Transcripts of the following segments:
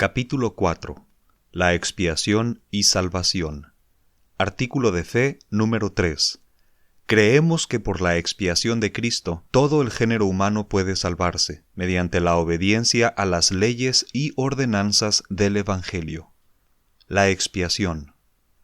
Capítulo 4. La expiación y salvación. Artículo de fe número 3. Creemos que por la expiación de Cristo todo el género humano puede salvarse, mediante la obediencia a las leyes y ordenanzas del Evangelio. La expiación.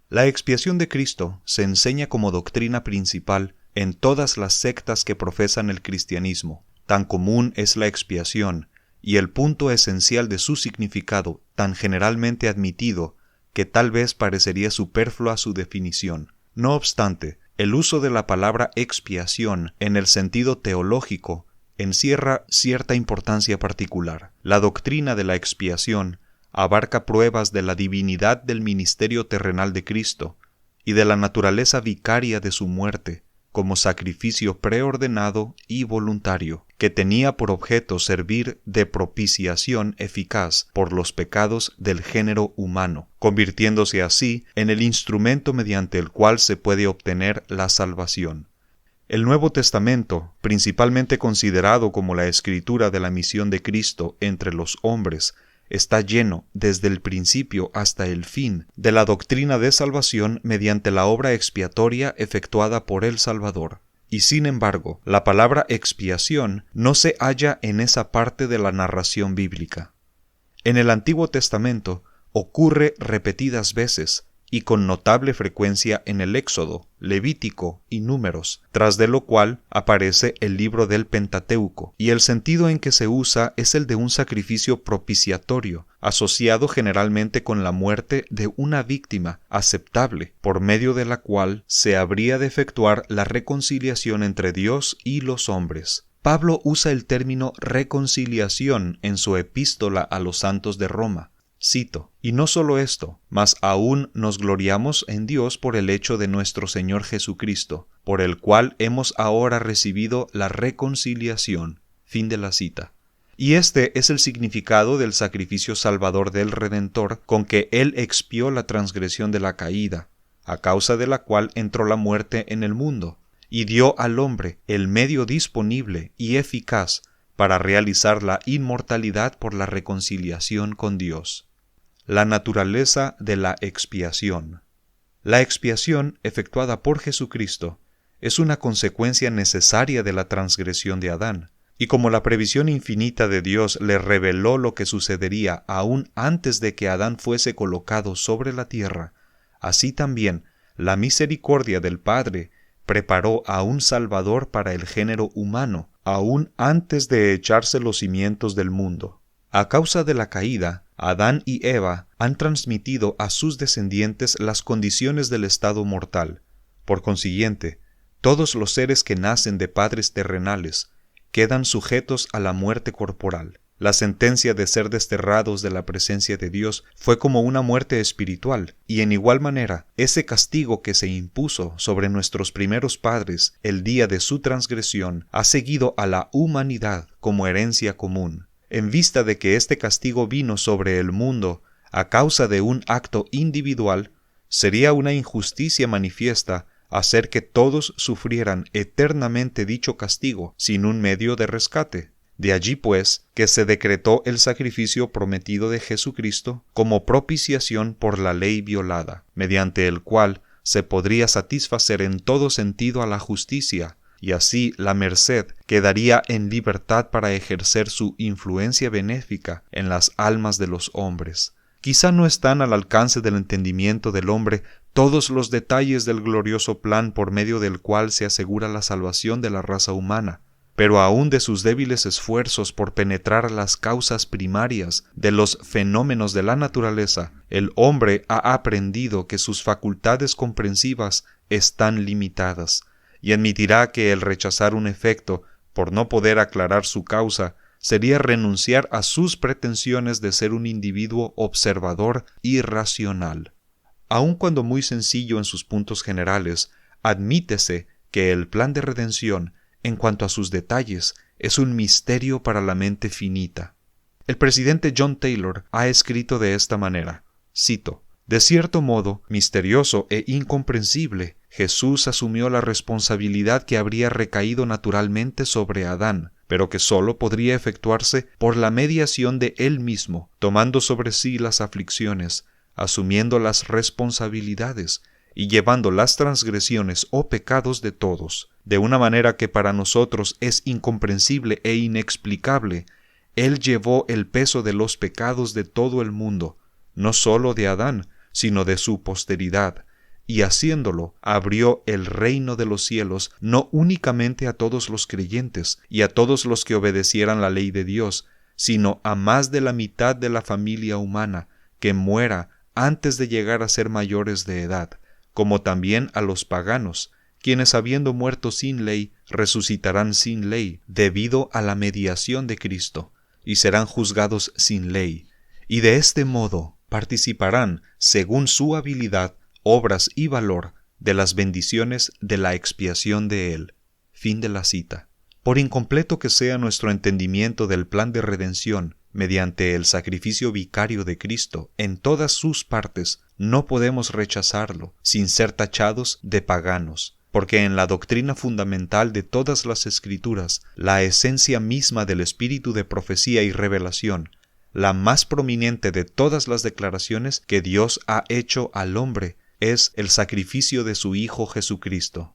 La expiación de Cristo se enseña como doctrina principal en todas las sectas que profesan el cristianismo. Tan común es la expiación, y el punto esencial de su significado tan generalmente admitido que tal vez parecería superflua su definición. No obstante, el uso de la palabra expiación en el sentido teológico encierra cierta importancia particular. La doctrina de la expiación abarca pruebas de la divinidad del ministerio terrenal de Cristo y de la naturaleza vicaria de su muerte, como sacrificio preordenado y voluntario, que tenía por objeto servir de propiciación eficaz por los pecados del género humano, convirtiéndose así en el instrumento mediante el cual se puede obtener la salvación. El Nuevo Testamento, principalmente considerado como la escritura de la misión de Cristo entre los hombres, está lleno, desde el principio hasta el fin, de la doctrina de salvación mediante la obra expiatoria efectuada por el Salvador. Y sin embargo, la palabra expiación no se halla en esa parte de la narración bíblica. En el Antiguo Testamento ocurre repetidas veces y con notable frecuencia en el Éxodo, Levítico y Números, tras de lo cual aparece el libro del Pentateuco, y el sentido en que se usa es el de un sacrificio propiciatorio, asociado generalmente con la muerte de una víctima aceptable, por medio de la cual se habría de efectuar la reconciliación entre Dios y los hombres. Pablo usa el término reconciliación en su epístola a los santos de Roma. Cito: «Y no solo esto, mas aún nos gloriamos en Dios por el hecho de nuestro Señor Jesucristo, por el cual hemos ahora recibido la reconciliación». Fin de la cita. Y este es el significado del sacrificio salvador del Redentor con que Él expió la transgresión de la caída, a causa de la cual entró la muerte en el mundo, y dio al hombre el medio disponible y eficaz para realizar la inmortalidad por la reconciliación con Dios. La naturaleza de la expiación. La expiación efectuada por Jesucristo es una consecuencia necesaria de la transgresión de Adán, y como la previsión infinita de Dios le reveló lo que sucedería aún antes de que Adán fuese colocado sobre la tierra, así también la misericordia del Padre preparó a un Salvador para el género humano, aún antes de echarse los cimientos del mundo. A causa de la caída, Adán y Eva han transmitido a sus descendientes las condiciones del estado mortal. Por consiguiente, todos los seres que nacen de padres terrenales quedan sujetos a la muerte corporal. La sentencia de ser desterrados de la presencia de Dios fue como una muerte espiritual, y en igual manera, ese castigo que se impuso sobre nuestros primeros padres el día de su transgresión ha seguido a la humanidad como herencia común. En vista de que este castigo vino sobre el mundo a causa de un acto individual, sería una injusticia manifiesta hacer que todos sufrieran eternamente dicho castigo sin un medio de rescate. De allí, pues, que se decretó el sacrificio prometido de Jesucristo como propiciación por la ley violada, mediante el cual se podría satisfacer en todo sentido a la justicia, y así la merced quedaría en libertad para ejercer su influencia benéfica en las almas de los hombres. Quizá no están al alcance del entendimiento del hombre todos los detalles del glorioso plan por medio del cual se asegura la salvación de la raza humana, pero aún de sus débiles esfuerzos por penetrar las causas primarias de los fenómenos de la naturaleza, el hombre ha aprendido que sus facultades comprensivas están limitadas, y admitirá que el rechazar un efecto por no poder aclarar su causa sería renunciar a sus pretensiones de ser un individuo observador y racional. Aun cuando muy sencillo en sus puntos generales, admítese que el plan de redención, en cuanto a sus detalles, es un misterio para la mente finita. El presidente John Taylor ha escrito de esta manera, cito: «De cierto modo, misterioso e incomprensible, Jesús asumió la responsabilidad que habría recaído naturalmente sobre Adán, pero que sólo podría efectuarse por la mediación de Él mismo, tomando sobre sí las aflicciones, asumiendo las responsabilidades y llevando las transgresiones o pecados de todos, de una manera que para nosotros es incomprensible e inexplicable. Él llevó el peso de los pecados de todo el mundo, no sólo de Adán, sino de su posteridad, y haciéndolo abrió el reino de los cielos no únicamente a todos los creyentes y a todos los que obedecieran la ley de Dios, sino a más de la mitad de la familia humana que muera antes de llegar a ser mayores de edad, como también a los paganos, quienes habiendo muerto sin ley, resucitarán sin ley, debido a la mediación de Cristo, y serán juzgados sin ley, y de este modo participarán, según su habilidad, obras y valor, de las bendiciones de la expiación de Él. Fin de la cita. Por incompleto que sea nuestro entendimiento del plan de redención, mediante el sacrificio vicario de Cristo en todas sus partes, no podemos rechazarlo sin ser tachados de paganos, porque en la doctrina fundamental de todas las Escrituras, la esencia misma del espíritu de profecía y revelación, la más prominente de todas las declaraciones que Dios ha hecho al hombre, es el sacrificio de su Hijo Jesucristo.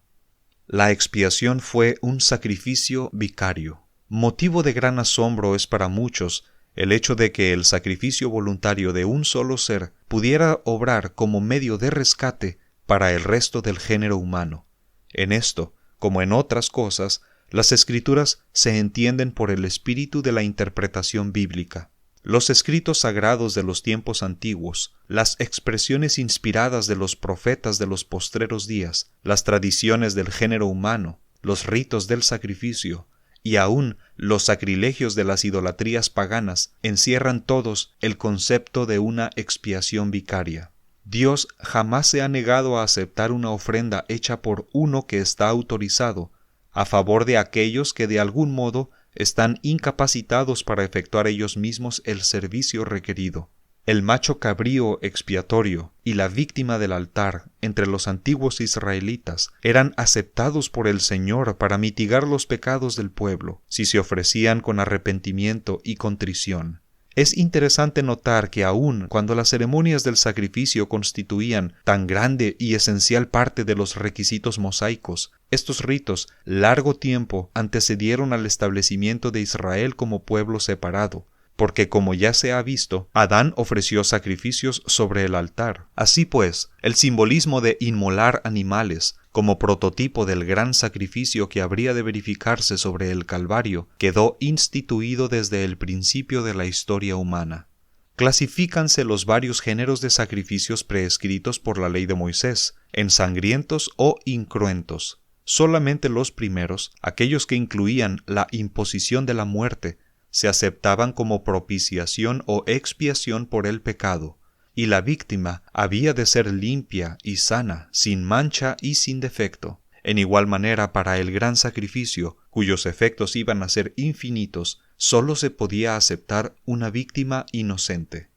La expiación fue un sacrificio vicario. Motivo de gran asombro es para muchos el hecho de que el sacrificio voluntario de un solo ser pudiera obrar como medio de rescate para el resto del género humano. En esto, como en otras cosas, las Escrituras se entienden por el espíritu de la interpretación bíblica. Los escritos sagrados de los tiempos antiguos, las expresiones inspiradas de los profetas de los postreros días, las tradiciones del género humano, los ritos del sacrificio, y aún los sacrilegios de las idolatrías paganas, encierran todos el concepto de una expiación vicaria. Dios jamás se ha negado a aceptar una ofrenda hecha por uno que está autorizado, a favor de aquellos que de algún modo están incapacitados para efectuar ellos mismos el servicio requerido. El macho cabrío expiatorio y la víctima del altar entre los antiguos israelitas eran aceptados por el Señor para mitigar los pecados del pueblo, si se ofrecían con arrepentimiento y contrición. Es interesante notar que aun cuando las ceremonias del sacrificio constituían tan grande y esencial parte de los requisitos mosaicos, estos ritos largo tiempo antecedieron al establecimiento de Israel como pueblo separado, porque como ya se ha visto, Adán ofreció sacrificios sobre el altar. Así pues, el simbolismo de inmolar animales, como prototipo del gran sacrificio que habría de verificarse sobre el Calvario, quedó instituido desde el principio de la historia humana. Clasifícanse los varios géneros de sacrificios prescritos por la ley de Moisés, en sangrientos o incruentos. Solamente los primeros, aquellos que incluían la imposición de la muerte, se aceptaban como propiciación o expiación por el pecado, y la víctima había de ser limpia y sana, sin mancha y sin defecto. En igual manera, para el gran sacrificio, cuyos efectos iban a ser infinitos, sólo se podía aceptar una víctima inocente.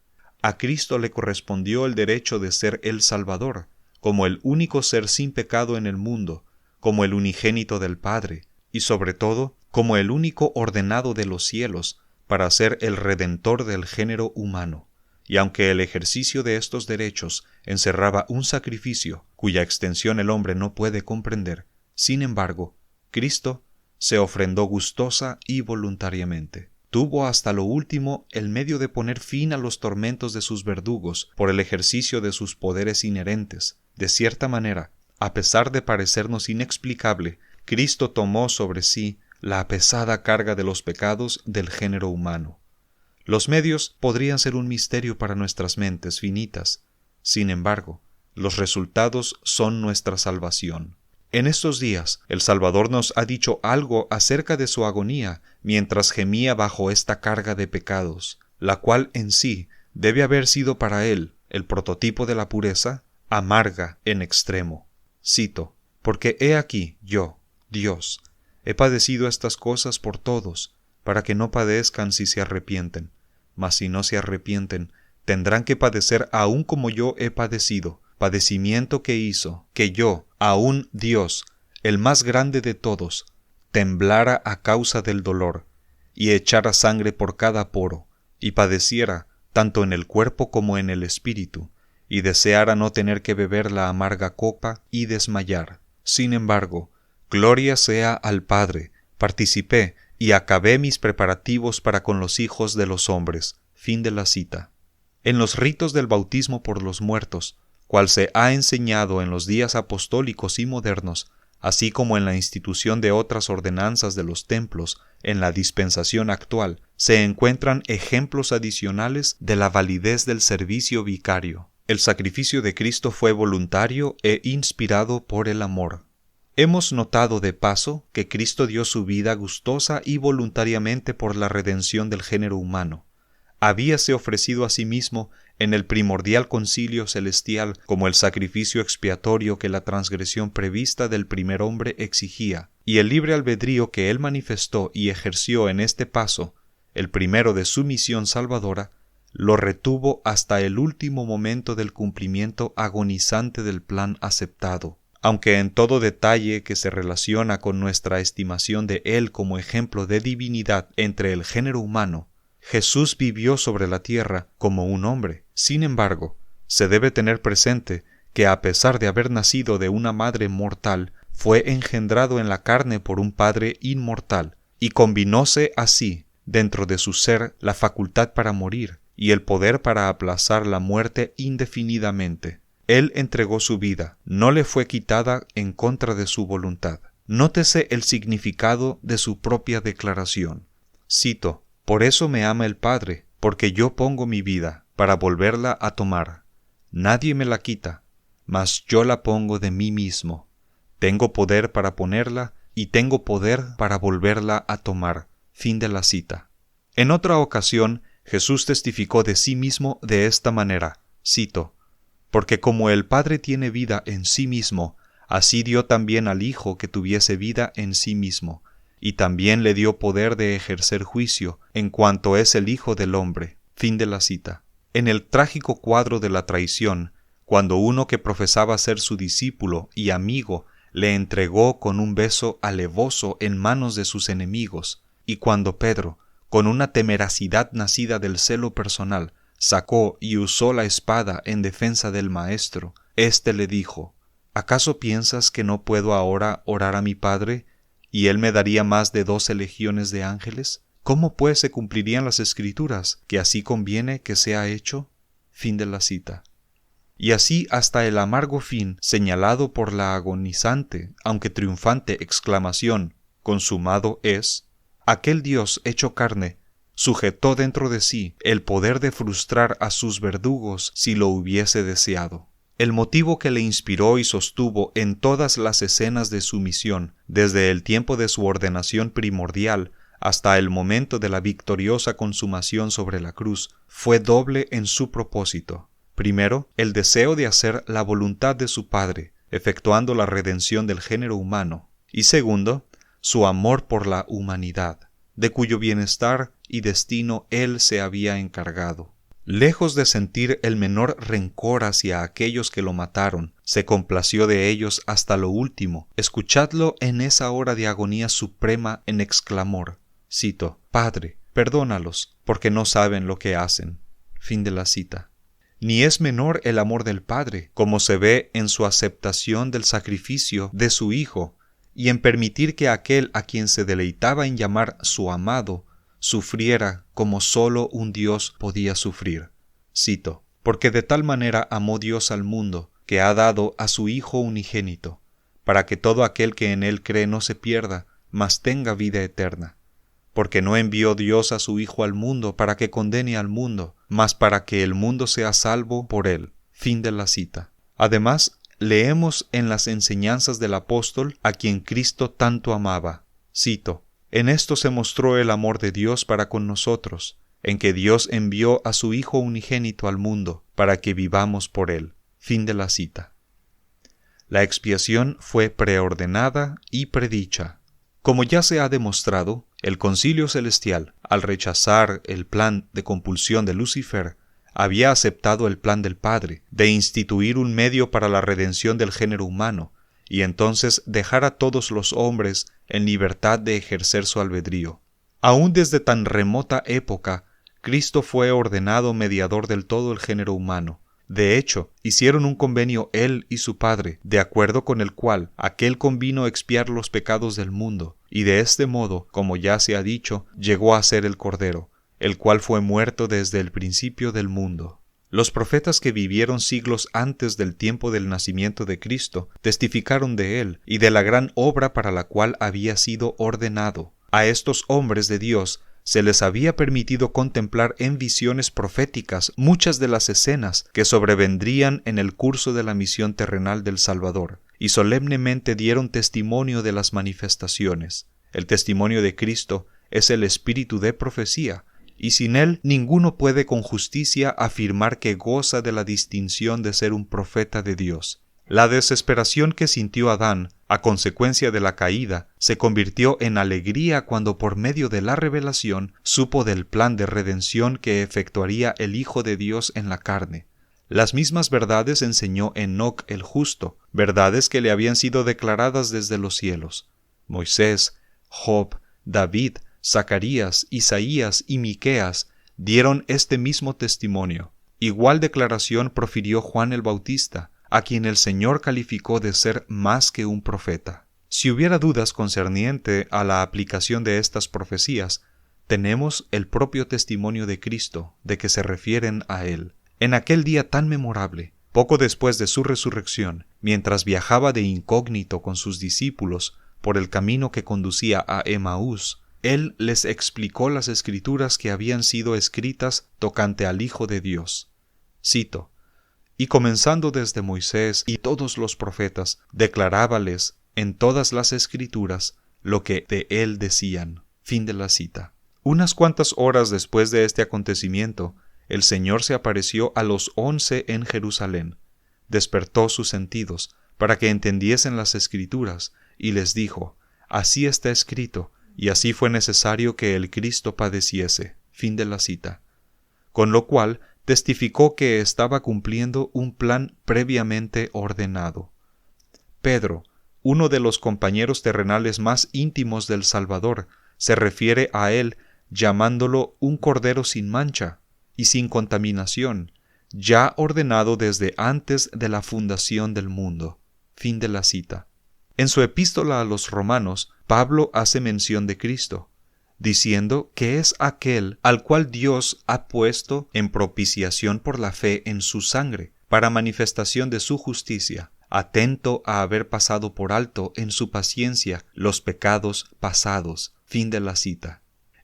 A Cristo le correspondió el derecho de ser el Salvador, como el único ser sin pecado en el mundo, como el unigénito del Padre, y sobre todo, como el único ordenado de los cielos, para ser el Redentor del género humano. Y aunque el ejercicio de estos derechos encerraba un sacrificio cuya extensión el hombre no puede comprender, sin embargo, Cristo se ofrendó gustosa y voluntariamente. Tuvo hasta lo último el medio de poner fin a los tormentos de sus verdugos por el ejercicio de sus poderes inherentes. De cierta manera, a pesar de parecernos inexplicable, Cristo tomó sobre sí la pesada carga de los pecados del género humano. Los medios podrían ser un misterio para nuestras mentes finitas. Sin embargo, los resultados son nuestra salvación. En estos días, el Salvador nos ha dicho algo acerca de su agonía mientras gemía bajo esta carga de pecados, la cual en sí debe haber sido para él, el prototipo de la pureza, amarga en extremo. Cito: «Porque he aquí yo, Dios, he padecido estas cosas por todos, para que no padezcan si se arrepienten. Mas si no se arrepienten, tendrán que padecer aún como yo he padecido, padecimiento que hizo que yo, aún Dios, el más grande de todos, temblara a causa del dolor, y echara sangre por cada poro, y padeciera tanto en el cuerpo como en el espíritu, y deseara no tener que beber la amarga copa y desmayar. Sin embargo, gloria sea al Padre, participé y acabé mis preparativos para con los hijos de los hombres. Fin de la cita. En los ritos del bautismo por los muertos, cual se ha enseñado en los días apostólicos y modernos, así como en la institución de otras ordenanzas de los templos, en la dispensación actual, se encuentran ejemplos adicionales de la validez del servicio vicario. El sacrificio de Cristo fue voluntario e inspirado por el amor. Hemos notado de paso que Cristo dio su vida gustosa y voluntariamente por la redención del género humano. Habíase ofrecido a sí mismo en el primordial concilio celestial como el sacrificio expiatorio que la transgresión prevista del primer hombre exigía, y el libre albedrío que él manifestó y ejerció en este paso, el primero de su misión salvadora, lo retuvo hasta el último momento del cumplimiento agonizante del plan aceptado. Aunque en todo detalle que se relaciona con nuestra estimación de él como ejemplo de divinidad entre el género humano, Jesús vivió sobre la tierra como un hombre. Sin embargo, se debe tener presente que a pesar de haber nacido de una madre mortal, fue engendrado en la carne por un Padre inmortal, y combinóse así, dentro de su ser, la facultad para morir y el poder para aplazar la muerte indefinidamente. Él entregó su vida, no le fue quitada en contra de su voluntad. Nótese el significado de su propia declaración. Cito: «Por eso me ama el Padre, porque yo pongo mi vida, para volverla a tomar. Nadie me la quita, mas yo la pongo de mí mismo. Tengo poder para ponerla, y tengo poder para volverla a tomar». Fin de la cita. En otra ocasión, Jesús testificó de sí mismo de esta manera, cito: «Porque como el Padre tiene vida en sí mismo, así dio también al Hijo que tuviese vida en sí mismo, y también le dio poder de ejercer juicio, en cuanto es el Hijo del Hombre». Fin de la cita. En el trágico cuadro de la traición, cuando uno que profesaba ser su discípulo y amigo le entregó con un beso alevoso en manos de sus enemigos, y cuando Pedro, con una temeracidad nacida del celo personal, sacó y usó la espada en defensa del Maestro, éste le dijo: «¿Acaso piensas que no puedo ahora orar a mi Padre, y él me daría más de 12 legiones de ángeles? ¿Cómo pues se cumplirían las Escrituras, que así conviene que sea hecho?» Fin de la cita. Y así hasta el amargo fin señalado por la agonizante, aunque triunfante exclamación «consumado es», aquel Dios hecho carne sujetó dentro de sí el poder de frustrar a sus verdugos si lo hubiese deseado. El motivo que le inspiró y sostuvo en todas las escenas de su misión, desde el tiempo de su ordenación primordial hasta el momento de la victoriosa consumación sobre la cruz, fue doble en su propósito. Primero, el deseo de hacer la voluntad de su Padre, efectuando la redención del género humano, y segundo, su amor por la humanidad, de cuyo bienestar y destino él se había encargado. Lejos de sentir el menor rencor hacia aquellos que lo mataron, se complació de ellos hasta lo último. Escuchadlo en esa hora de agonía suprema en exclamor, cito: «Padre, perdónalos, porque no saben lo que hacen». Fin de la cita. Ni es menor el amor del Padre, como se ve en su aceptación del sacrificio de su Hijo, y en permitir que aquel a quien se deleitaba en llamar su amado, sufriera como sólo un Dios podía sufrir. Cito: «Porque de tal manera amó Dios al mundo, que ha dado a su Hijo unigénito, para que todo aquel que en él cree no se pierda, mas tenga vida eterna. Porque no envió Dios a su Hijo al mundo para que condene al mundo, mas para que el mundo sea salvo por él». Fin de la cita. Además, leemos en las enseñanzas del apóstol a quien Cristo tanto amaba, cito: «En esto se mostró el amor de Dios para con nosotros, en que Dios envió a su Hijo unigénito al mundo, para que vivamos por él». Fin de la cita. La expiación fue preordenada y predicha. Como ya se ha demostrado, el Concilio Celestial, al rechazar el plan de compulsión de Lucifer, había aceptado el plan del Padre de instituir un medio para la redención del género humano, y entonces dejar a todos los hombres en libertad de ejercer su albedrío. Aún desde tan remota época, Cristo fue ordenado mediador del todo el género humano. De hecho, hicieron un convenio él y su Padre, de acuerdo con el cual aquel convino expiar los pecados del mundo, y de este modo, como ya se ha dicho, llegó a ser el Cordero, el cual fue muerto desde el principio del mundo. Los profetas que vivieron siglos antes del tiempo del nacimiento de Cristo testificaron de él y de la gran obra para la cual había sido ordenado. A estos hombres de Dios se les había permitido contemplar en visiones proféticas muchas de las escenas que sobrevendrían en el curso de la misión terrenal del Salvador, y solemnemente dieron testimonio de las manifestaciones. El testimonio de Cristo es el espíritu de profecía, y sin él ninguno puede con justicia afirmar que goza de la distinción de ser un profeta de Dios. La desesperación que sintió Adán a consecuencia de la caída se convirtió en alegría cuando por medio de la revelación supo del plan de redención que efectuaría el Hijo de Dios en la carne. Las mismas verdades enseñó Enoc el justo, verdades que le habían sido declaradas desde los cielos. Moisés, Job, David, Zacarías, Isaías y Miqueas dieron este mismo testimonio. Igual declaración profirió Juan el Bautista, a quien el Señor calificó de ser más que un profeta. Si hubiera dudas concerniente a la aplicación de estas profecías, tenemos el propio testimonio de Cristo, de que se refieren a él. En aquel día tan memorable, poco después de su resurrección, mientras viajaba de incógnito con sus discípulos por el camino que conducía a Emaús, él les explicó las escrituras que habían sido escritas tocante al Hijo de Dios. Cito: y comenzando desde Moisés y todos los profetas, declarábales en todas las escrituras lo que de él decían. Fin de la cita. Unas cuantas horas después de este acontecimiento, el Señor se apareció a los 11 en Jerusalén, despertó sus sentidos para que entendiesen las escrituras, y les dijo: así está escrito, y así fue necesario que el Cristo padeciese. Fin de la cita. Con lo cual testificó que estaba cumpliendo un plan previamente ordenado. Pedro, uno de los compañeros terrenales más íntimos del Salvador, se refiere a él llamándolo un cordero sin mancha y sin contaminación, ya ordenado desde antes de la fundación del mundo. Fin de la cita. En su epístola a los Romanos, Pablo hace mención de Cristo, diciendo que es aquel al cual Dios ha puesto en propiciación por la fe en su sangre, para manifestación de su justicia, atento a haber pasado por alto en su paciencia los pecados pasados. Fin de la cita.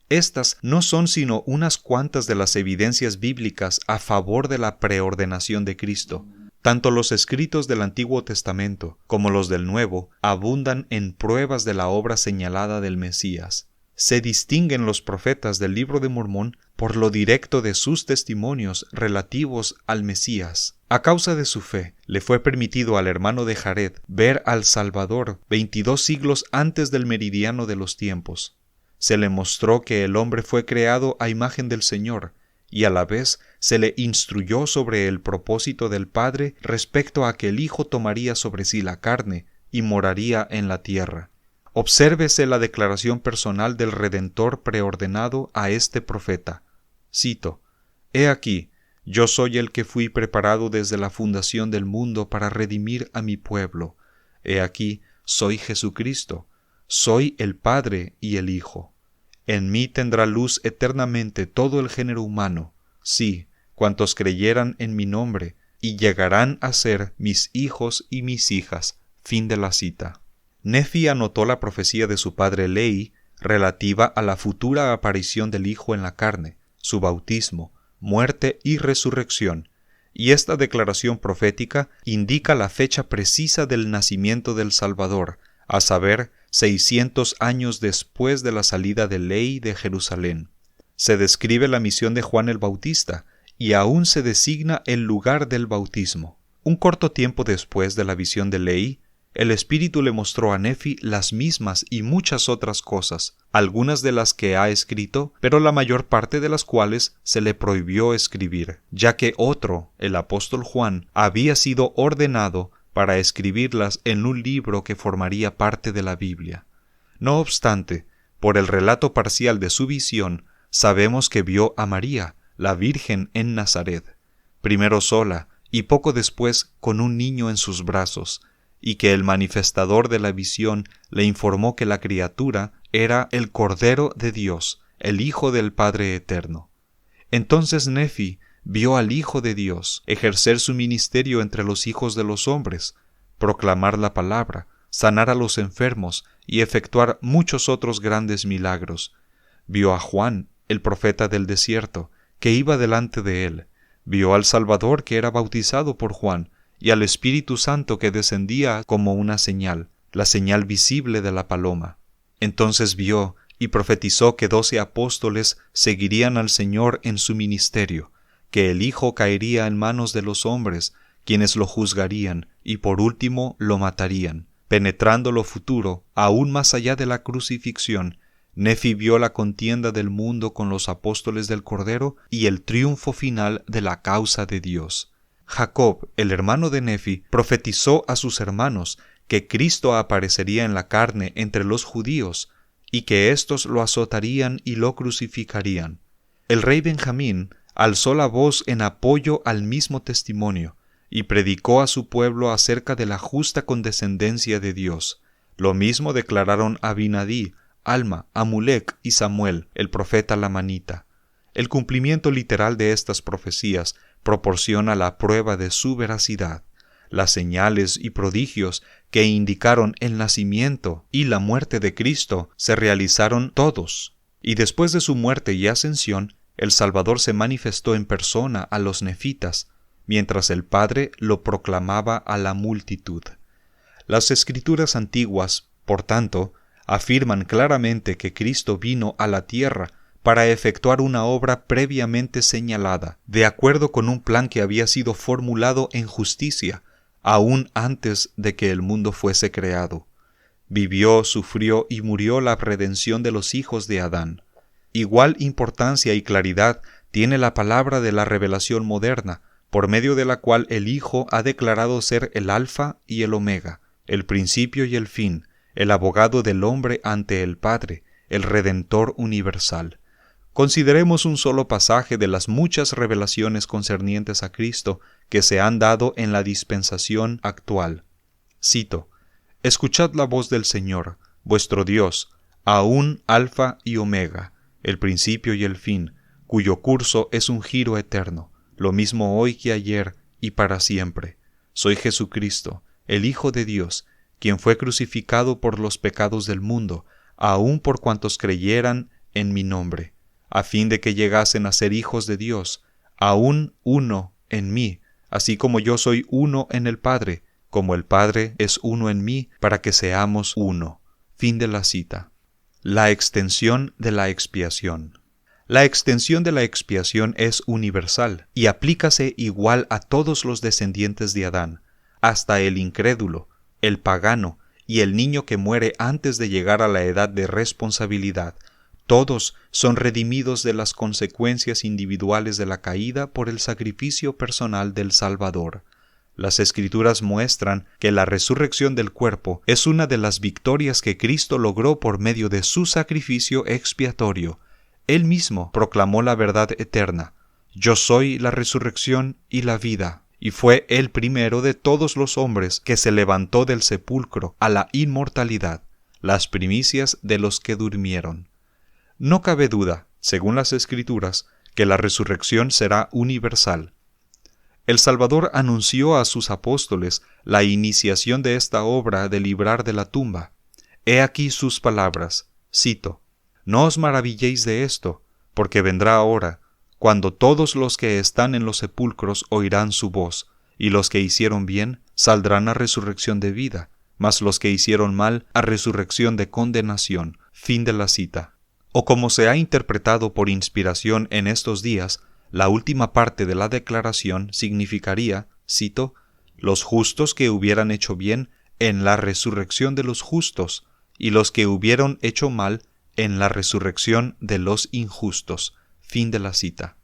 Estas no son sino unas cuantas de las evidencias bíblicas a favor de la preordenación de Cristo. Tanto los escritos del Antiguo Testamento como los del Nuevo abundan en pruebas de la obra señalada del Mesías. Se distinguen los profetas del Libro de Mormón por lo directo de sus testimonios relativos al Mesías. A causa de su fe, le fue permitido al hermano de Jared ver al Salvador 22 siglos antes del meridiano de los tiempos. Se le mostró que el hombre fue creado a imagen del Señor, y a la vez se le instruyó sobre el propósito del Padre respecto a que el Hijo tomaría sobre sí la carne y moraría en la tierra. Obsérvese la declaración personal del Redentor preordenado a este profeta. Cito: He aquí, yo soy el que fui preparado desde la fundación del mundo para redimir a mi pueblo. He aquí, soy Jesucristo, soy el Padre y el Hijo. En mí tendrá luz eternamente todo el género humano, sí, cuantos creyeran en mi nombre, y llegarán a ser mis hijos y mis hijas. Fin de la cita. Nefi anotó la profecía de su padre Lehi relativa a la futura aparición del Hijo en la carne, su bautismo, muerte y resurrección, y esta declaración profética indica la fecha precisa del nacimiento del Salvador, a saber, 600 años después de la salida de Lehi de Jerusalén. Se describe la misión de Juan el Bautista, y aún se designa el lugar del bautismo. Un corto tiempo después de la visión de Lehi, el Espíritu le mostró a Nefi las mismas y muchas otras cosas, algunas de las que ha escrito, pero la mayor parte de las cuales se le prohibió escribir, ya que otro, el apóstol Juan, había sido ordenado para escribirlas en un libro que formaría parte de la Biblia. No obstante, por el relato parcial de su visión, sabemos que vio a María, la Virgen en Nazaret, primero sola y poco después con un niño en sus brazos, y que el manifestador de la visión le informó que la criatura era el Cordero de Dios, el Hijo del Padre Eterno. Entonces Nefi vio al Hijo de Dios ejercer su ministerio entre los hijos de los hombres, proclamar la palabra, sanar a los enfermos y efectuar muchos otros grandes milagros. Vio a Juan, el profeta del desierto, que iba delante de él. Vio al Salvador que era bautizado por Juan, y al Espíritu Santo que descendía como una señal, la señal visible de la paloma. Entonces vio y profetizó que 12 apóstoles seguirían al Señor en su ministerio, que el Hijo caería en manos de los hombres, quienes lo juzgarían y por último lo matarían. Penetrando lo futuro, aún más allá de la crucifixión, Nefi vio la contienda del mundo con los apóstoles del Cordero y el triunfo final de la causa de Dios. Jacob, el hermano de Nefi, profetizó a sus hermanos que Cristo aparecería en la carne entre los judíos y que éstos lo azotarían y lo crucificarían. El rey Benjamín alzó la voz en apoyo al mismo testimonio y predicó a su pueblo acerca de la justa condescendencia de Dios. Lo mismo declararon Abinadí, Alma, Amulec y Samuel, el profeta lamanita. El cumplimiento literal de estas profecías proporciona la prueba de su veracidad. Las señales y prodigios que indicaron el nacimiento y la muerte de Cristo se realizaron todos, y después de su muerte y ascensión, el Salvador se manifestó en persona a los nefitas, mientras el Padre lo proclamaba a la multitud. Las Escrituras antiguas, por tanto, afirman claramente que Cristo vino a la tierra para efectuar una obra previamente señalada, de acuerdo con un plan que había sido formulado en justicia, aún antes de que el mundo fuese creado. Vivió, sufrió y murió la redención de los hijos de Adán. Igual importancia y claridad tiene la palabra de la revelación moderna, por medio de la cual el Hijo ha declarado ser el Alfa y el Omega, el principio y el fin, el abogado del hombre ante el Padre, el Redentor universal. Consideremos un solo pasaje de las muchas revelaciones concernientes a Cristo que se han dado en la dispensación actual. Cito: «Escuchad la voz del Señor, vuestro Dios, aún Alfa y Omega, el principio y el fin, cuyo curso es un giro eterno, lo mismo hoy que ayer y para siempre. Soy Jesucristo, el Hijo de Dios, quien fue crucificado por los pecados del mundo, aun por cuantos creyeran en mi nombre, a fin de que llegasen a ser hijos de Dios, aún uno en mí, así como yo soy uno en el Padre, como el Padre es uno en mí, para que seamos uno». Fin de la cita. La extensión de la expiación. La extensión de la expiación es universal y aplícase igual a todos los descendientes de Adán, hasta el incrédulo, el pagano y el niño que muere antes de llegar a la edad de responsabilidad. Todos son redimidos de las consecuencias individuales de la caída por el sacrificio personal del Salvador. Las Escrituras muestran que la resurrección del cuerpo es una de las victorias que Cristo logró por medio de su sacrificio expiatorio. Él mismo proclamó la verdad eterna: «Yo soy la resurrección y la vida», y fue el primero de todos los hombres que se levantó del sepulcro a la inmortalidad, las primicias de los que durmieron. No cabe duda, según las Escrituras, que la resurrección será universal. El Salvador anunció a sus apóstoles la iniciación de esta obra de librar de la tumba. He aquí sus palabras, cito: «No os maravilléis de esto, porque vendrá hora, cuando todos los que están en los sepulcros oirán su voz, y los que hicieron bien saldrán a resurrección de vida, mas los que hicieron mal a resurrección de condenación». Fin de la cita. O como se ha interpretado por inspiración en estos días, la última parte de la declaración significaría, cito: «Los justos que hubieran hecho bien en la resurrección de los justos, y los que hubieron hecho mal en la resurrección de los injustos». Fin de la cita.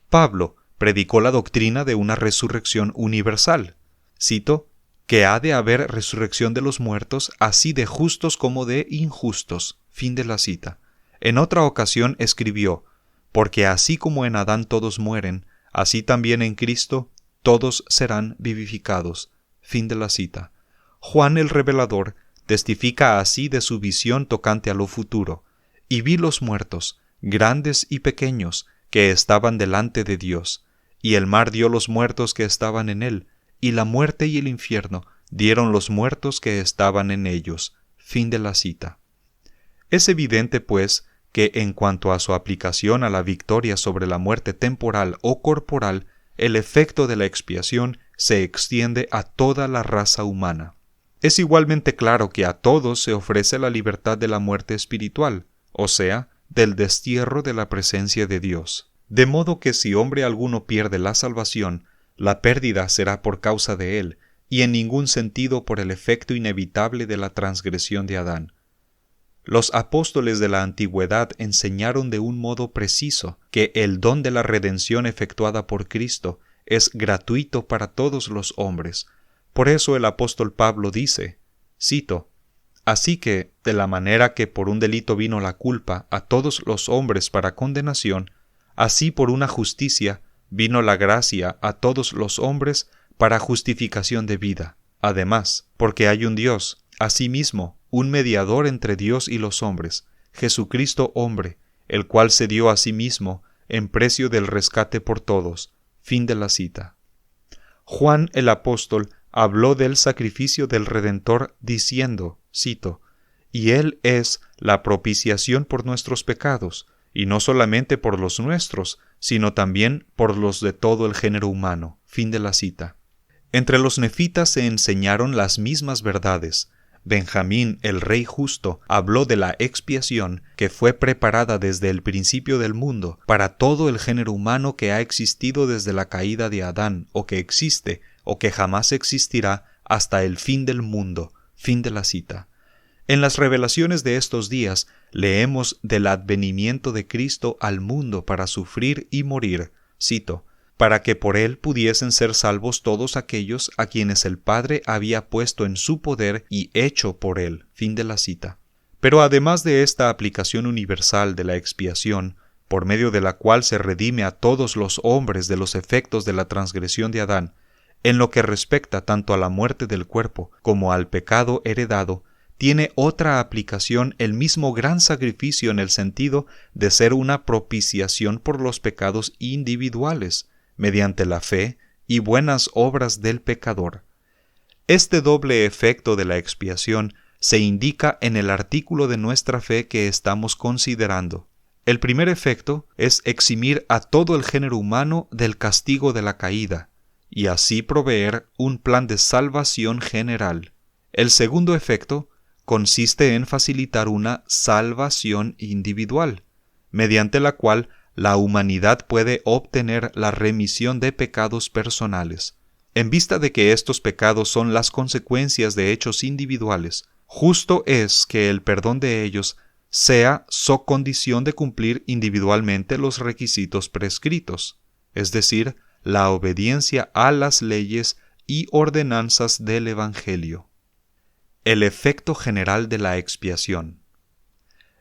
Pablo predicó la doctrina de una resurrección universal. Cito: que ha de haber resurrección de los muertos, así de justos como de injustos. Fin de la cita. En otra ocasión escribió: porque así como en Adán todos mueren, así también en Cristo todos serán vivificados. Fin de la cita. Juan el Revelador testifica así de su visión tocante a lo futuro: y vi los muertos, grandes y pequeños, que estaban delante de Dios, y el mar dio los muertos que estaban en él, y la muerte y el infierno dieron los muertos que estaban en ellos. Fin de la cita. Es evidente, pues, que en cuanto a su aplicación a la victoria sobre la muerte temporal o corporal, el efecto de la expiación se extiende a toda la raza humana. Es igualmente claro que a todos se ofrece la libertad de la muerte espiritual, o sea, del destierro de la presencia de Dios. De modo que si hombre alguno pierde la salvación, la pérdida será por causa de él, y en ningún sentido por el efecto inevitable de la transgresión de Adán. Los apóstoles de la antigüedad enseñaron de un modo preciso que el don de la redención efectuada por Cristo es gratuito para todos los hombres. Por eso el apóstol Pablo dice, cito: así que, de la manera que por un delito vino la culpa a todos los hombres para condenación, así por una justicia vino la gracia a todos los hombres para justificación de vida. Además, porque hay un Dios, asimismo, un mediador entre Dios y los hombres, Jesucristo hombre, el cual se dio a sí mismo en precio del rescate por todos. Fin de la cita. Juan el apóstol habló del sacrificio del Redentor diciendo, cito: y Él es la propiciación por nuestros pecados, y no solamente por los nuestros, sino también por los de todo el género humano. Fin de la cita. Entre los nefitas se enseñaron las mismas verdades. Benjamín, el rey justo, habló de la expiación que fue preparada desde el principio del mundo para todo el género humano que ha existido desde la caída de Adán, o que existe, o que jamás existirá hasta el fin del mundo. Fin de la cita. En las revelaciones de estos días leemos del advenimiento de Cristo al mundo para sufrir y morir, cito: para que por él pudiesen ser salvos todos aquellos a quienes el Padre había puesto en su poder y hecho por él. Fin de la cita. Pero además de esta aplicación universal de la expiación, por medio de la cual se redime a todos los hombres de los efectos de la transgresión de Adán, en lo que respecta tanto a la muerte del cuerpo como al pecado heredado, tiene otra aplicación el mismo gran sacrificio en el sentido de ser una propiciación por los pecados individuales, mediante la fe y buenas obras del pecador. Este doble efecto de la expiación se indica en el artículo de nuestra fe que estamos considerando. El primer efecto es eximir a todo el género humano del castigo de la caída, y así proveer un plan de salvación general. El segundo efecto consiste en facilitar una salvación individual, mediante la cual la humanidad puede obtener la remisión de pecados personales. En vista de que estos pecados son las consecuencias de hechos individuales, justo es que el perdón de ellos sea so condición de cumplir individualmente los requisitos prescritos, es decir, la obediencia a las leyes y ordenanzas del Evangelio. El efecto general de la expiación.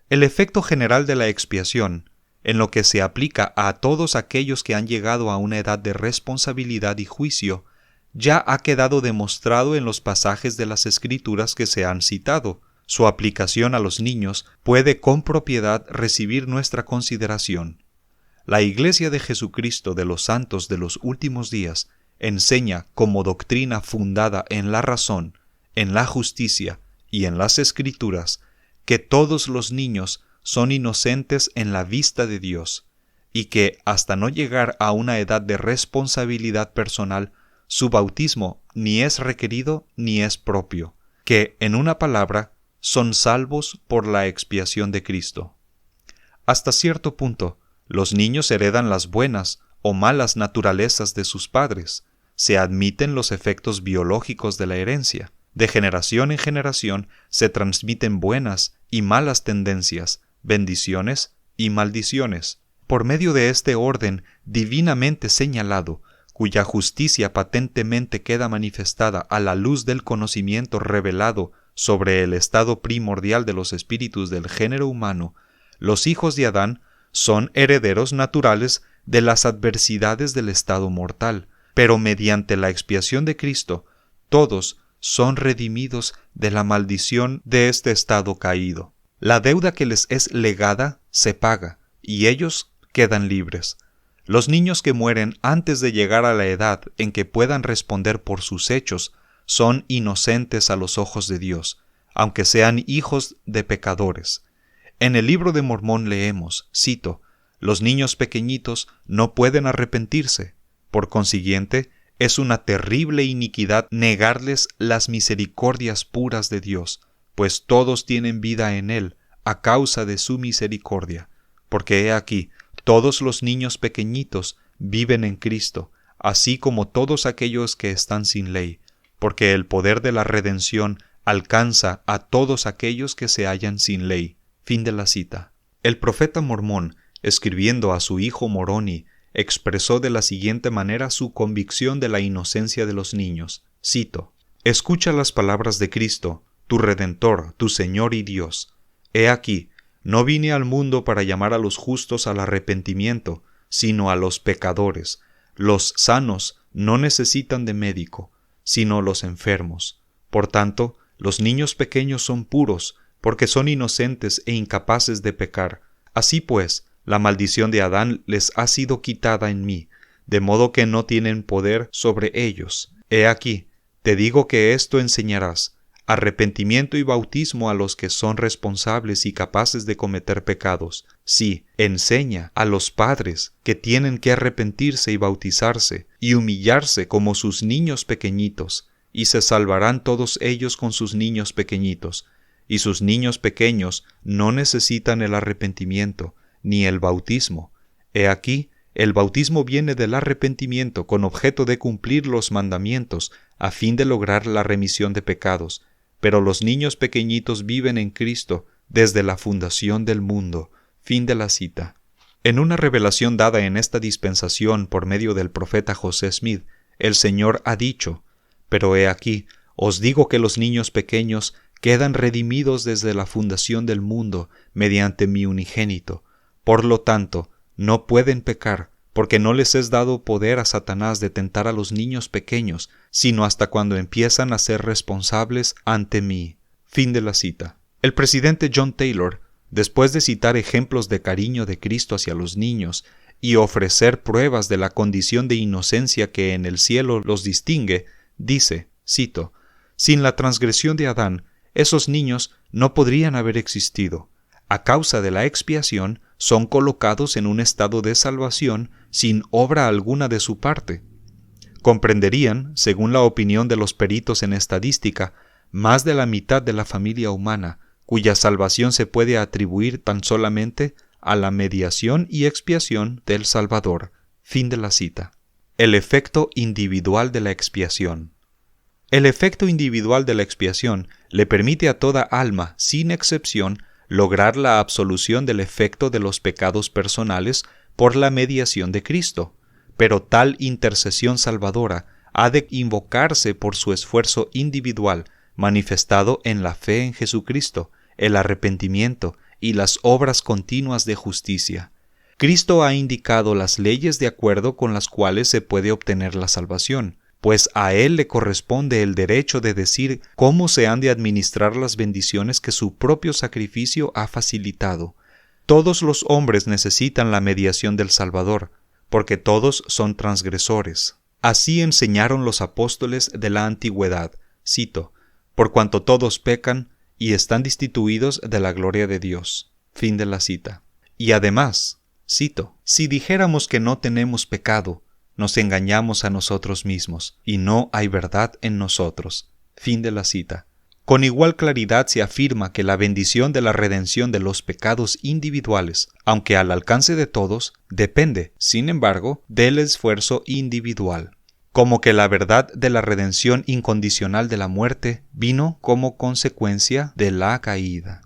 El efecto general de la expiación, en lo que se aplica a todos aquellos que han llegado a una edad de responsabilidad y juicio, ya ha quedado demostrado en los pasajes de las Escrituras que se han citado. Su aplicación a los niños puede con propiedad recibir nuestra consideración. La Iglesia de Jesucristo de los Santos de los Últimos Días enseña como doctrina fundada en la razón, en la justicia y en las Escrituras que todos los niños son inocentes en la vista de Dios, y que hasta no llegar a una edad de responsabilidad personal, su bautismo ni es requerido ni es propio, que, en una palabra, son salvos por la expiación de Cristo. Hasta cierto punto, los niños heredan las buenas o malas naturalezas de sus padres, se admiten los efectos biológicos de la herencia. De generación en generación se transmiten buenas y malas tendencias, bendiciones y maldiciones. Por medio de este orden divinamente señalado, cuya justicia patentemente queda manifestada a la luz del conocimiento revelado sobre el estado primordial de los espíritus del género humano, los hijos de Adán son herederos naturales de las adversidades del estado mortal, pero mediante la expiación de Cristo, todos son redimidos de la maldición de este estado caído. La deuda que les es legada se paga, y ellos quedan libres. Los niños que mueren antes de llegar a la edad en que puedan responder por sus hechos son inocentes a los ojos de Dios, aunque sean hijos de pecadores. En el libro de Mormón leemos, cito, «Los niños pequeñitos no pueden arrepentirse. Por consiguiente, es una terrible iniquidad negarles las misericordias puras de Dios, pues todos tienen vida en Él a causa de su misericordia. Porque he aquí, todos los niños pequeñitos viven en Cristo, así como todos aquellos que están sin ley, porque el poder de la redención alcanza a todos aquellos que se hallan sin ley». Fin de la cita. El profeta Mormón, escribiendo a su hijo Moroni, expresó de la siguiente manera su convicción de la inocencia de los niños. Cito, «Escucha las palabras de Cristo, tu Redentor, tu Señor y Dios. He aquí, no vine al mundo para llamar a los justos al arrepentimiento, sino a los pecadores. Los sanos no necesitan de médico, sino los enfermos. Por tanto, los niños pequeños son puros, porque son inocentes e incapaces de pecar. Así pues, la maldición de Adán les ha sido quitada en mí, de modo que no tienen poder sobre ellos. He aquí, te digo que esto enseñarás, arrepentimiento y bautismo a los que son responsables y capaces de cometer pecados. Sí, enseña a los padres que tienen que arrepentirse y bautizarse, y humillarse como sus niños pequeñitos, y se salvarán todos ellos con sus niños pequeñitos. Y sus niños pequeños no necesitan el arrepentimiento, ni el bautismo. He aquí, el bautismo viene del arrepentimiento con objeto de cumplir los mandamientos, a fin de lograr la remisión de pecados. Pero los niños pequeñitos viven en Cristo desde la fundación del mundo. Fin de la cita. En una revelación dada en esta dispensación por medio del profeta José Smith, el Señor ha dicho, «Pero he aquí, os digo que los niños pequeños quedan redimidos desde la fundación del mundo mediante mi unigénito. Por lo tanto, no pueden pecar, porque no les es dado poder a Satanás de tentar a los niños pequeños, sino hasta cuando empiezan a ser responsables ante mí». Fin de la cita. El presidente John Taylor, después de citar ejemplos de cariño de Cristo hacia los niños y ofrecer pruebas de la condición de inocencia que en el cielo los distingue, dice, cito, «Sin la transgresión de Adán, esos niños no podrían haber existido. A causa de la expiación, son colocados en un estado de salvación sin obra alguna de su parte. Comprenderían, según la opinión de los peritos en estadística, más de la mitad de la familia humana, cuya salvación se puede atribuir tan solamente a la mediación y expiación del Salvador». Fin de la cita. El efecto individual de la expiación. El efecto individual de la expiación le permite a toda alma, sin excepción, lograr la absolución del efecto de los pecados personales por la mediación de Cristo, pero tal intercesión salvadora ha de invocarse por su esfuerzo individual, manifestado en la fe en Jesucristo, el arrepentimiento y las obras continuas de justicia. Cristo ha indicado las leyes de acuerdo con las cuales se puede obtener la salvación, pues a Él le corresponde el derecho de decir cómo se han de administrar las bendiciones que su propio sacrificio ha facilitado. Todos los hombres necesitan la mediación del Salvador, porque todos son transgresores. Así enseñaron los apóstoles de la antigüedad, cito, «por cuanto todos pecan y están destituidos de la gloria de Dios». Fin de la cita. Y además, cito, «si dijéramos que no tenemos pecado, nos engañamos a nosotros mismos, y no hay verdad en nosotros». Fin de la cita. Con igual claridad se afirma que la bendición de la redención de los pecados individuales, aunque al alcance de todos, depende, sin embargo, del esfuerzo individual. Como que la verdad de la redención incondicional de la muerte vino como consecuencia de la caída.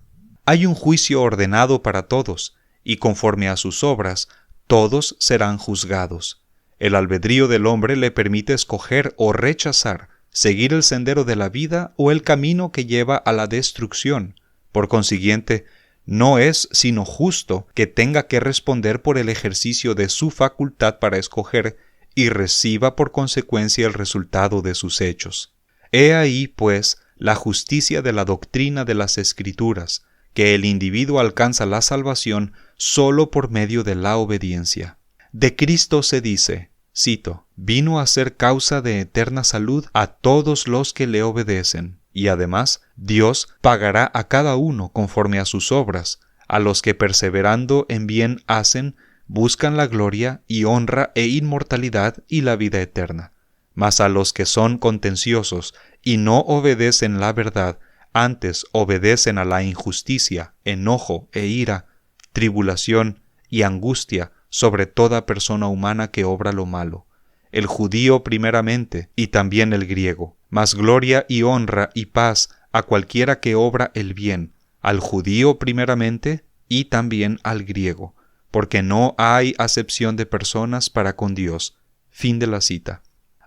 Hay un juicio ordenado para todos, y conforme a sus obras, todos serán juzgados. El albedrío del hombre le permite escoger o rechazar, seguir el sendero de la vida o el camino que lleva a la destrucción. Por consiguiente, no es sino justo que tenga que responder por el ejercicio de su facultad para escoger y reciba por consecuencia el resultado de sus hechos. He ahí, pues, la justicia de la doctrina de las Escrituras, que el individuo alcanza la salvación solo por medio de la obediencia. De Cristo se dice, cito, «Vino a ser causa de eterna salud a todos los que le obedecen». Y además, Dios pagará a cada uno conforme a sus obras, a los que perseverando en bien hacen, buscan la gloria y honra e inmortalidad y la vida eterna. Mas a los que son contenciosos y no obedecen la verdad, antes obedecen a la injusticia, enojo e ira, tribulación y angustia sobre toda persona humana que obra lo malo, el judío primeramente y también el griego, mas gloria y honra y paz a cualquiera que obra el bien, al judío primeramente y también al griego, porque no hay acepción de personas para con Dios. Fin de la cita.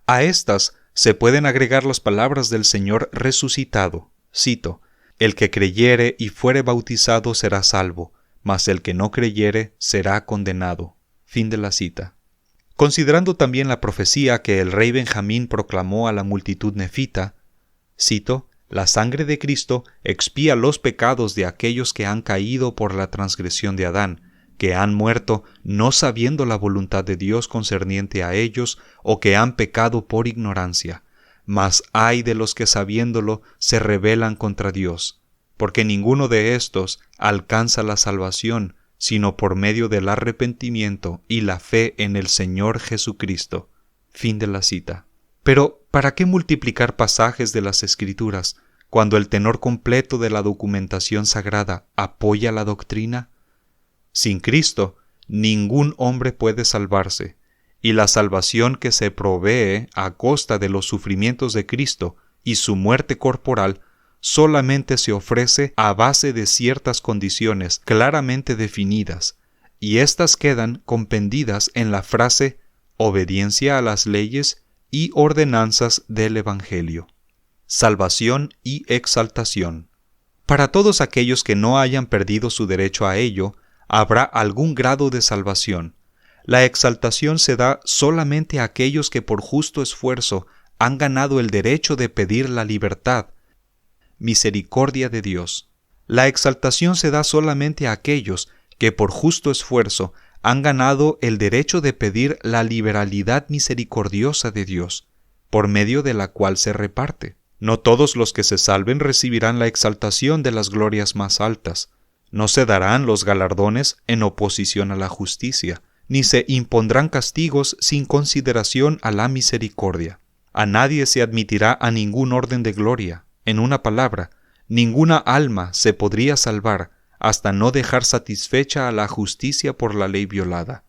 A estas se pueden agregar las palabras del Señor resucitado. Cito, «El que creyere y fuere bautizado será salvo, mas el que no creyere será condenado». Fin de la cita. Considerando también la profecía que el rey Benjamín proclamó a la multitud nefita, cito, «La sangre de Cristo expía los pecados de aquellos que han caído por la transgresión de Adán, que han muerto no sabiendo la voluntad de Dios concerniente a ellos, o que han pecado por ignorancia. Mas ay de los que sabiéndolo se rebelan contra Dios, porque ninguno de estos alcanza la salvación, sino por medio del arrepentimiento y la fe en el Señor Jesucristo». Fin de la cita. Pero, ¿para qué multiplicar pasajes de las Escrituras cuando el tenor completo de la documentación sagrada apoya la doctrina? Sin Cristo, ningún hombre puede salvarse, y la salvación que se provee a costa de los sufrimientos de Cristo y su muerte corporal solamente se ofrece a base de ciertas condiciones claramente definidas, y éstas quedan compendidas en la frase obediencia a las leyes y ordenanzas del Evangelio. Salvación y exaltación. Para todos aquellos que no hayan perdido su derecho a ello, habrá algún grado de salvación. La exaltación se da solamente a aquellos que por justo esfuerzo han ganado el derecho de pedir la libertad, misericordia de Dios. La exaltación se da solamente a aquellos que por justo esfuerzo han ganado el derecho de pedir la liberalidad misericordiosa de Dios, por medio de la cual se reparte. No todos los que se salven recibirán la exaltación de las glorias más altas. No se darán los galardones en oposición a la justicia, ni se impondrán castigos sin consideración a la misericordia. A nadie se admitirá a ningún orden de gloria. En una palabra, ninguna alma se podría salvar hasta no dejar satisfecha a la justicia por la ley violada.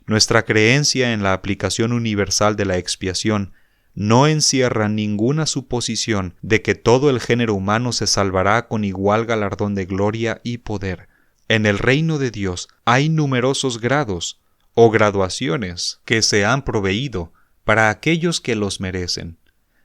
Nuestra creencia en la aplicación universal de la expiación no encierra ninguna suposición de que todo el género humano se salvará con igual galardón de gloria y poder. En el reino de Dios hay numerosos grados o graduaciones que se han proveído para aquellos que los merecen.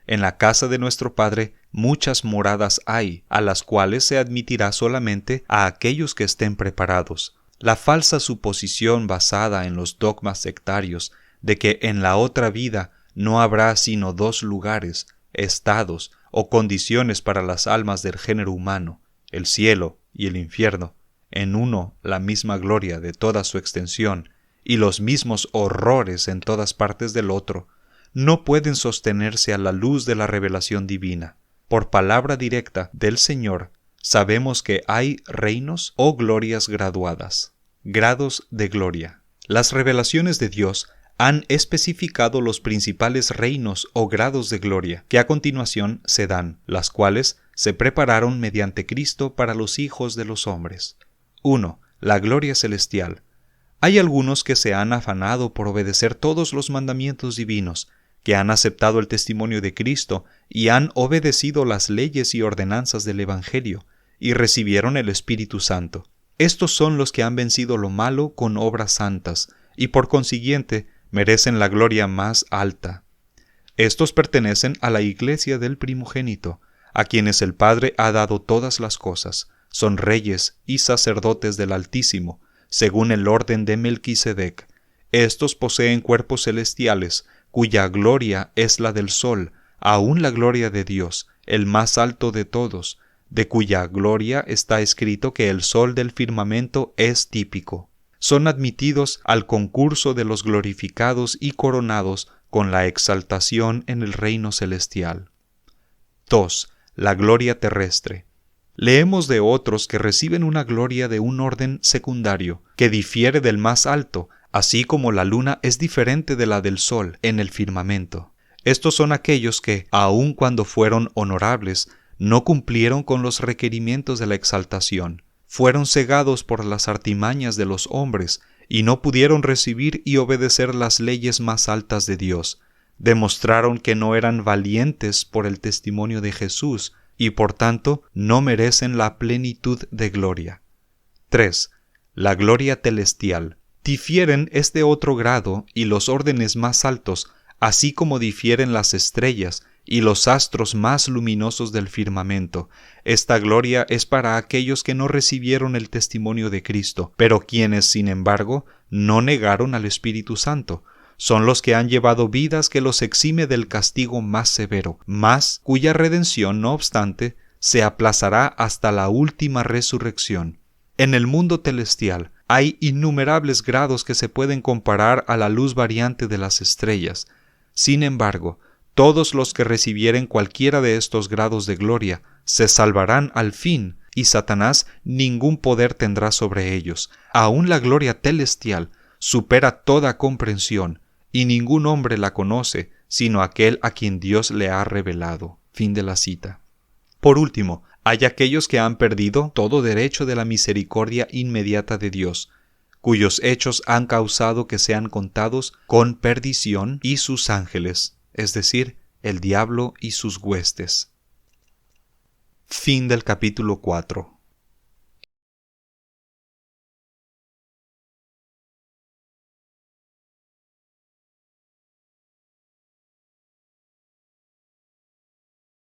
En la casa de nuestro Padre muchas moradas hay, a las cuales se admitirá solamente a aquellos que estén preparados. La falsa suposición basada en los dogmas sectarios de que en la otra vida no habrá sino dos lugares, estados o condiciones para las almas del género humano, el cielo y el infierno, en uno la misma gloria de toda su extensión y los mismos horrores en todas partes del otro, no pueden sostenerse a la luz de la revelación divina. Por palabra directa del Señor, sabemos que hay reinos o glorias graduadas, grados de gloria. Las revelaciones de Dios han especificado los principales reinos o grados de gloria que a continuación se dan, las cuales se prepararon mediante Cristo para los hijos de los hombres. 1. La gloria celestial. Hay algunos que se han afanado por obedecer todos los mandamientos divinos, que han aceptado el testimonio de Cristo y han obedecido las leyes y ordenanzas del Evangelio, y recibieron el Espíritu Santo. Estos son los que han vencido lo malo con obras santas, y por consiguiente merecen la gloria más alta. Estos pertenecen a la iglesia del primogénito, a quienes el Padre ha dado todas las cosas. Son reyes y sacerdotes del Altísimo, según el orden de Melquisedec. Estos poseen cuerpos celestiales, cuya gloria es la del sol, aun la gloria de Dios, el más alto de todos, de cuya gloria está escrito que el sol del firmamento es típico. Son admitidos al concurso de los glorificados y coronados con la exaltación en el reino celestial. 2. La gloria terrestre. Leemos de otros que reciben una gloria de un orden secundario, que difiere del más alto, así como la luna es diferente de la del sol en el firmamento. Estos son aquellos que, aun cuando fueron honorables, no cumplieron con los requerimientos de la exaltación, fueron cegados por las artimañas de los hombres, y no pudieron recibir y obedecer las leyes más altas de Dios. Demostraron que no eran valientes por el testimonio de Jesús, y por tanto no merecen la plenitud de gloria. 3. La gloria celestial. Difieren este otro grado y los órdenes más altos, así como difieren las estrellas y los astros más luminosos del firmamento. Esta gloria es para aquellos que no recibieron el testimonio de Cristo, pero quienes, sin embargo, no negaron al Espíritu Santo. Son los que han llevado vidas que los exime del castigo más severo, mas cuya redención, no obstante, se aplazará hasta la última resurrección. En el mundo celestial hay innumerables grados que se pueden comparar a la luz variante de las estrellas. Sin embargo, todos los que recibieren cualquiera de estos grados de gloria se salvarán al fin, y Satanás ningún poder tendrá sobre ellos. Aún la gloria celestial supera toda comprensión, y ningún hombre la conoce, sino aquel a quien Dios le ha revelado. Fin de la cita. Por último, hay aquellos que han perdido todo derecho de la misericordia inmediata de Dios, cuyos hechos han causado que sean contados con perdición y sus ángeles, es decir, el diablo y sus huestes. Fin del capítulo 4.